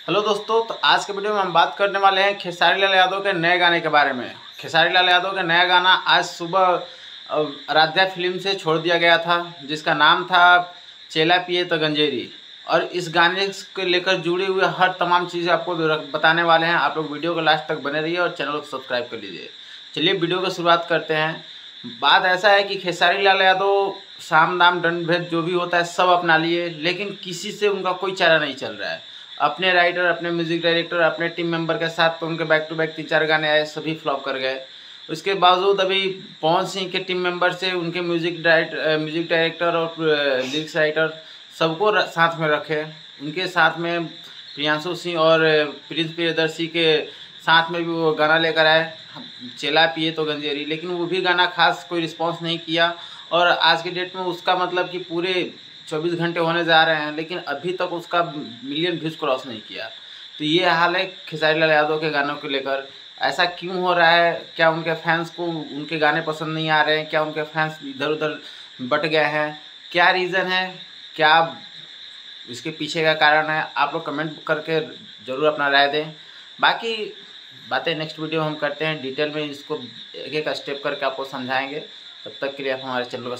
Hello दोस्तों, तो आज के वीडियो में हम बात करने वाले हैं खेसारी लाल यादव के नए गाने के बारे में। खेसारी लाल यादव का नया गाना आज सुबह आराध्या फिल्म से छोड़ दिया गया था, जिसका नाम था चेला पिए तो गंजेरी। और इस गाने को लेकर जुड़ी हुई हर तमाम चीज़ें आपको बताने वाले हैं। आप लोग वीडियो को लास्ट तक बने रहिए और चैनल को सब्सक्राइब कर लीजिए। चलिए वीडियो की शुरुआत करते हैं। बात ऐसा है कि खेसारी लाल यादव साम दाम दंड भेद जो भी होता है सब अपना लिए, लेकिन किसी से उनका कोई चारा नहीं चल रहा है। अपने राइटर, अपने म्यूजिक डायरेक्टर, अपने टीम मेंबर के साथ तो उनके बैक टू बैक 3-4 गाने आए, सभी फ्लॉप कर गए। उसके बावजूद अभी पवन सिंह के टीम मेंबर से उनके म्यूजिक डायरेक्टर और लिरिक्स राइटर सबको साथ में रखे। उनके साथ में प्रियांशु सिंह और प्रिंस प्रियदर्शी के साथ में भी वो गाना लेकर आए, चेला पिए तो गंजेरी। लेकिन वो भी गाना खास कोई रिस्पॉन्स नहीं किया। और आज के डेट में उसका मतलब कि पूरे 24 घंटे होने जा रहे हैं, लेकिन अभी तक उसका मिलियन व्यूज़ क्रॉस नहीं किया। तो ये हाल है खेसारी लाल यादव के गानों को लेकर। ऐसा क्यों हो रहा है? क्या उनके फैंस को उनके गाने पसंद नहीं आ रहे हैं? क्या उनके फैंस इधर उधर बट गए हैं? क्या रीज़न है? क्या इसके पीछे का कारण है? आप लोग कमेंट करके ज़रूर अपना राय दें। बाकी बातें नेक्स्ट वीडियो में हम करते हैं, डिटेल में इसको एक एक स्टेप करके आपको समझाएंगे। तब तक के लिए आप हमारे चैनल को